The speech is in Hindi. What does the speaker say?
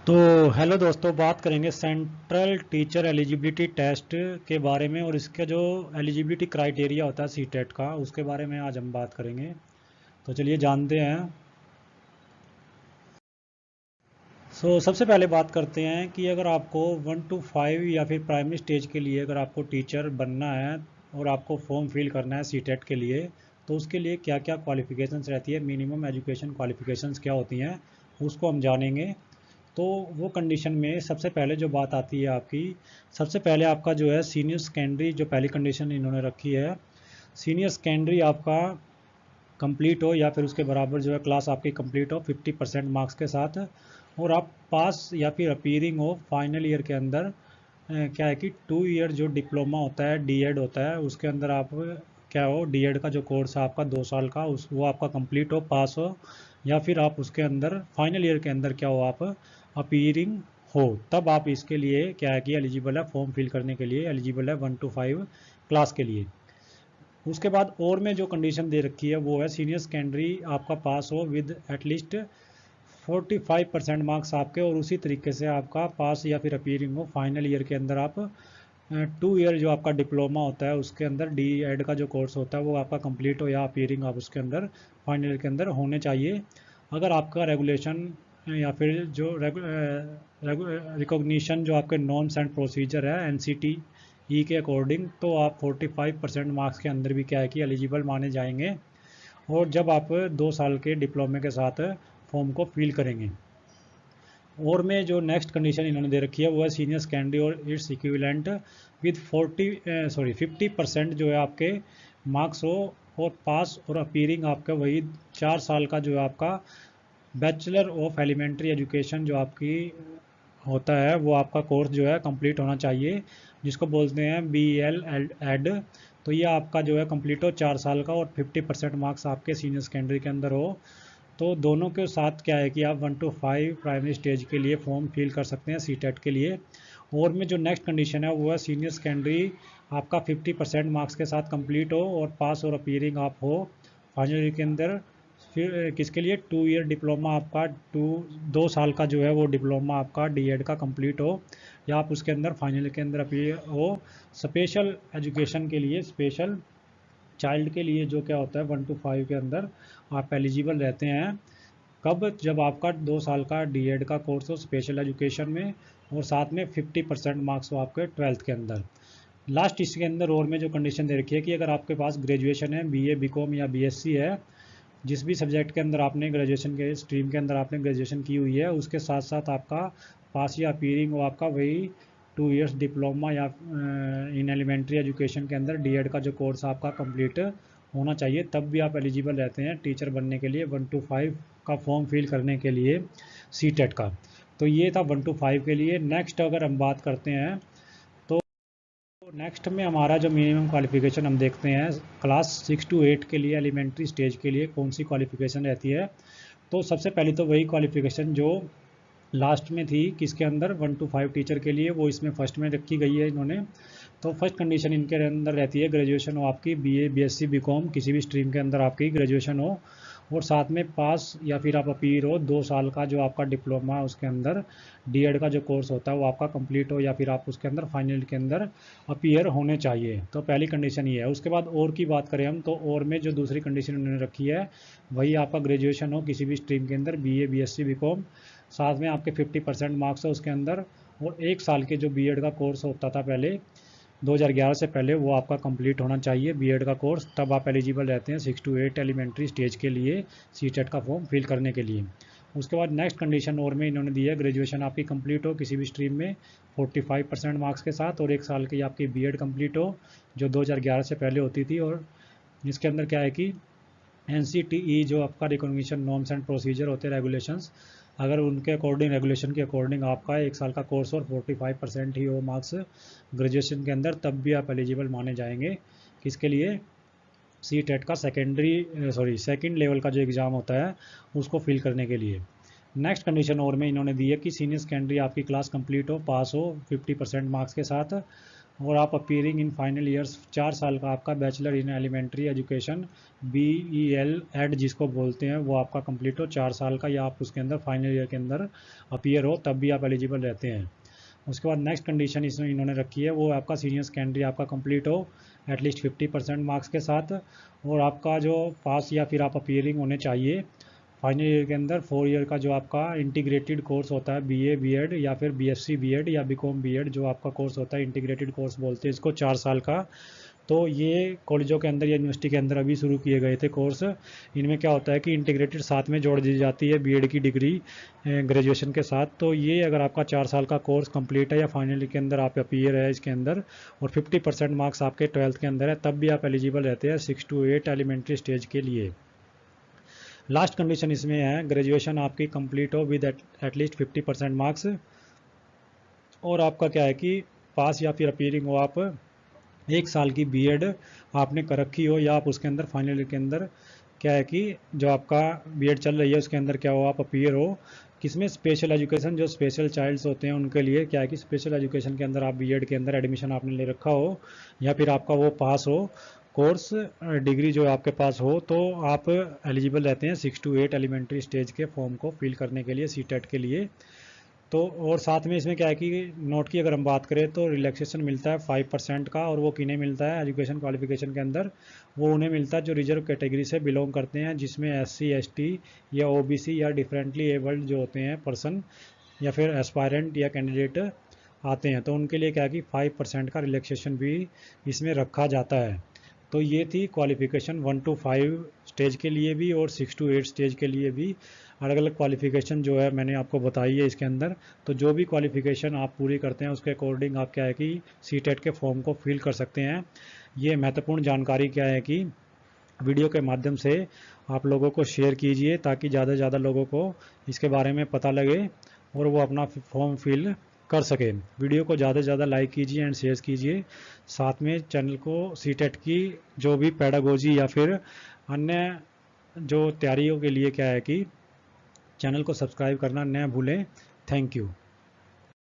तो हेलो दोस्तों, बात करेंगे सेंट्रल टीचर एलिजिबिलिटी टेस्ट के बारे में और इसका जो एलिजिबिलिटी क्राइटेरिया होता है सीटेट का, उसके बारे में आज हम बात करेंगे। तो चलिए जानते हैं। सबसे पहले बात करते हैं कि अगर आपको 1 to 5 या फिर प्राइमरी स्टेज के लिए अगर आपको टीचर बनना है और आपको फॉर्म फिल करना है सीटेट के लिए, तो उसके लिए क्या क्या क्वालिफ़िकेशंस रहती है, मिनिमम एजुकेशन क्वालिफ़िकेशंस क्या होती हैं, उसको हम जानेंगे। तो वो कंडीशन में सबसे पहले जो बात आती है आपकी, सबसे पहले आपका जो है सीनियर सेकेंडरी, जो पहली कंडीशन इन्होंने रखी है, सीनियर सेकेंडरी आपका कंप्लीट हो या फिर उसके बराबर जो है क्लास आपकी कंप्लीट हो 50% मार्क्स के साथ, और आप पास या फिर अपीयरिंग हो फाइनल ईयर के अंदर। क्या है कि 2 ईयर जो डिप्लोमा होता है, डीएड होता है, उसके अंदर आप क्या हो, डीएड का जो कोर्स है आपका 2 साल का, उस वो आपका कंप्लीट हो, पास हो, या फिर आप उसके अंदर फाइनल ईयर के अंदर क्या हो, आप अपीयरिंग हो, तब आप इसके लिए क्या है कि एलिजिबल है, फॉर्म फिल करने के लिए एलिजिबल है 1 to 5 क्लास के लिए। उसके बाद और में जो कंडीशन दे रखी है वो है सीनियर सेकेंडरी आपका पास हो विद एटलीस्ट 45% मार्क्स आपके, और उसी तरीके से आपका पास या फिर अपीयरिंग हो फाइनल ईयर के अंदर आप 2 ईयर जो आपका डिप्लोमा होता है उसके अंदर डी एड का जो कोर्स होता है वो आपका कंप्लीट हो, या अपीयरिंग आप उसके अंदर फाइनल ईयर के अंदर होने चाहिए। अगर आपका रेगुलेशन या फिर जो रिकॉग्निशन जो आपके नॉर्म्स एंड प्रोसीजर है एनसीटी ई के अकॉर्डिंग, तो आप 45% मार्क्स के अंदर भी क्या है कि एलिजिबल माने जाएंगे, और जब आप 2 साल के डिप्लोमे के साथ फॉर्म को फिल करेंगे। और में जो नेक्स्ट कंडीशन इन्होंने दे रखी है वो है सीनियर सेकेंडरी और इट्स इक्विवेलेंट विद 50% जो है आपके मार्क्स हो, और पास और अपीयरिंग आपका वही 4 साल का जो है आपका बैचलर ऑफ एलिमेंट्री एजुकेशन जो आपकी होता है वो आपका कोर्स जो है कंप्लीट होना चाहिए, जिसको बोलते हैं बी एल एड। तो ये आपका जो है कंप्लीट हो 4 साल का, और 50% मार्क्स आपके सीनियर सेकेंडरी के अंदर हो। तो दोनों के साथ क्या है कि आप 1 to 5 प्राइमरी स्टेज के लिए फॉर्म फिल कर सकते हैं सीटेट के लिए। और में जो नेक्स्ट कंडीशन है वो है सीनियर सेकेंडरी आपका 50% मार्क्स के साथ कंप्लीट हो, और पास और अपीयरिंग आप हो फाइनल ईयर के अंदर। फिर किसके लिए 2 ईयर डिप्लोमा आपका 2 साल का जो है वो डिप्लोमा आपका डीएड का कंप्लीट हो, या आप उसके अंदर फाइनल के अंदर अपीयर हो। स्पेशल एजुकेशन के लिए, स्पेशल चाइल्ड के लिए जो क्या होता है 1 to 5 के अंदर आप एलिजिबल रहते हैं। कब? जब आपका 2 साल का डीएड का कोर्स हो स्पेशल एजुकेशन में, और साथ में 50% मार्क्स हो आपके 12th के अंदर। लास्ट इसके अंदर और में जो कंडीशन दे रखी है कि अगर आपके पास ग्रेजुएशन है, बीए, बीकॉम या बीएससी है, जिस भी सब्जेक्ट के अंदर आपने ग्रेजुएशन के स्ट्रीम के अंदर आपने ग्रेजुएशन की हुई है, उसके साथ साथ आपका पास या अपीयरिंग हो आपका वही 2 इयर्स डिप्लोमा या इन एलिमेंट्री एजुकेशन के अंदर डीएड का जो कोर्स आपका कंप्लीट होना चाहिए, तब भी आप एलिजिबल रहते हैं टीचर बनने के लिए 1 to 5 का फॉर्म फिल करने के लिए सीटेट का। तो ये था 1 to 5 के लिए। नेक्स्ट अगर हम बात करते हैं, तो नेक्स्ट में हमारा जो मिनिमम क्वालिफिकेशन हम देखते हैं क्लास 6 to 8 के लिए, एलिमेंट्री स्टेज के लिए कौन सी क्वालिफिकेशन रहती है। तो सबसे पहले तो वही क्वालिफिकेशन जो लास्ट में थी किसके अंदर 1 to 5 टीचर के लिए, वो इसमें फर्स्ट में रखी गई है इन्होंने। तो फर्स्ट कंडीशन इनके अंदर रहती है ग्रेजुएशन हो आपकी, बीए, बीएससी, बीकॉम किसी भी स्ट्रीम के अंदर आपकी ग्रेजुएशन हो, और साथ में पास या फिर आप अपीयर हो 2 साल का जो आपका डिप्लोमा है उसके अंदर डीएड का जो कोर्स होता है वो आपका कंप्लीट हो, या फिर आप उसके अंदर फाइनल के अंदर अपीयर होने चाहिए। तो पहली कंडीशन ये है। उसके बाद और की बात करें हम, तो और में जो दूसरी कंडीशन उन्होंने रखी है वही आपका ग्रेजुएशन हो किसी भी स्ट्रीम के अंदर, बीए, बीएससी, बीकॉम, साथ में आपके 50% मार्क्स हो उसके अंदर, और 1 साल के जो बीएड का कोर्स होता था पहले 2011 से पहले, वो आपका कंप्लीट होना चाहिए बीएड का कोर्स, तब आप एलिजिबल रहते हैं 6 to 8 एलिमेंट्री स्टेज के लिए सीटेट का फॉर्म फिल करने के लिए। उसके बाद नेक्स्ट कंडीशन और में इन्होंने दी है ग्रेजुएशन आपकी कंप्लीट हो किसी भी स्ट्रीम में 45% मार्क्स के साथ, और 1 साल की आपकी बीएड कंप्लीट हो जो 2011 से पहले होती थी, और इसके अंदर क्या है कि एनसीटीई जो आपका रिकॉग्निशन नॉर्म्स एंड प्रोसीजर होते हैं, रेगुलेशंस, अगर उनके अकॉर्डिंग, रेगुलेशन के अकॉर्डिंग आपका 1 साल का कोर्स और 45% ही हो मार्क्स ग्रेजुएशन के अंदर, तब भी आप एलिजिबल माने जाएंगे किसके लिए, सी टेट का सेकेंड लेवल का जो एग्ज़ाम होता है उसको फिल करने के लिए। नेक्स्ट कंडीशन और में इन्होंने दी है कि सीनियर सेकेंडरी आपकी क्लास कंप्लीट हो, पास हो 50% मार्क्स के साथ, और आप अपीयरिंग इन फाइनल ईयर्स 4 साल का आपका bachelor in elementary education BEL Ed जिसको बोलते हैं वो आपका कंप्लीट हो 4 साल का, या आप उसके अंदर फाइनल ईयर के अंदर अपीयर हो तब भी आप एलिजिबल रहते हैं। उसके बाद नेक्स्ट कंडीशन इसमें इन्होंने रखी है वो आपका सीनियर सेकेंडरी आपका कंप्लीट हो एटलीस्ट 50% मार्क्स के साथ, और आपका जो पास या फिर आप अपीयरिंग होने चाहिए फाइनल ईयर के अंदर 4 ईयर का जो आपका इंटीग्रेटेड कोर्स होता है BA BEd या फिर BSc BEd या BCom BEd जो आपका कोर्स होता है इंटीग्रेटेड कोर्स बोलते हैं इसको 4 साल का। तो ये कॉलेजों के अंदर या यूनिवर्सिटी के अंदर अभी शुरू किए गए थे कोर्स। इनमें क्या होता है कि इंटीग्रेटेड साथ में जोड़ दी जाती है BEd की डिग्री ग्रेजुएशन के साथ। तो ये अगर आपका 4 साल का कोर्स कंप्लीट है या फाइनल के अंदर आप अपीयर है इसके अंदर और 50% मार्क्स आपके 12th के अंदर है तब भी आप एलिजिबल रहते हैं 6 to 8 एलिमेंट्री स्टेज के लिए। लास्ट कंडीशन इसमें है ग्रेजुएशन आपकी कंप्लीट हो विद एटलीस्ट 50% मार्क्स, और आपका क्या है कि पास या फिर अपीयरिंग हो आप 1 साल की BEd आपने कर रखी हो, या आप उसके अंदर फाइनल के अंदर क्या है कि जो आपका BEd चल रही है उसके अंदर क्या हो आप अपीयर हो किसमें स्पेशल एजुकेशन जो स्पेशल चाइल्ड्स होते हैं उनके लिए क्या है कि स्पेशल एजुकेशन के अंदर आप BEd के अंदर एडमिशन आपने ले रखा हो या फिर आपका वो पास हो कोर्स डिग्री जो आपके पास हो तो आप एलिजिबल रहते हैं 6 to 8 एलिमेंट्री स्टेज के फॉर्म को फिल करने के लिए CTET के लिए। तो और साथ में इसमें क्या है कि नोट की अगर हम बात करें तो रिलैक्सेशन मिलता है 5% का, और वो किन्हें मिलता है एजुकेशन क्वालिफिकेशन के अंदर वो उन्हें मिलता है जो रिजर्व कैटेगरी से बिलोंग करते हैं जिसमें SC ST या OBC या डिफरेंटली एबल्ड जो होते हैं पर्सन या फिर एस्पायरेंट या कैंडिडेट आते हैं तो उनके लिए क्या है कि 5% का रिलैक्सेशन भी इसमें रखा जाता है। तो ये थी क्वालिफिकेशन 1 to 5 स्टेज के लिए भी और 6 to 8 स्टेज के लिए भी अलग अलग क्वालिफिकेशन जो है मैंने आपको बताई है इसके अंदर। तो जो भी क्वालिफिकेशन आप पूरी करते हैं उसके अकॉर्डिंग आप क्या है कि CTET के फॉर्म को फिल कर सकते हैं। ये महत्वपूर्ण जानकारी क्या है कि वीडियो के माध्यम से आप लोगों को शेयर कीजिए ताकि ज़्यादा से ज़्यादा लोगों को इसके बारे में पता लगे और वो अपना फॉर्म फिल कर सके। वीडियो को ज़्यादा से ज़्यादा लाइक कीजिए एंड शेयर कीजिए। साथ में चैनल को CTET की जो भी पेडागोजी या फिर अन्य जो तैयारियों के लिए क्या है कि चैनल को सब्सक्राइब करना न भूलें। Thank you.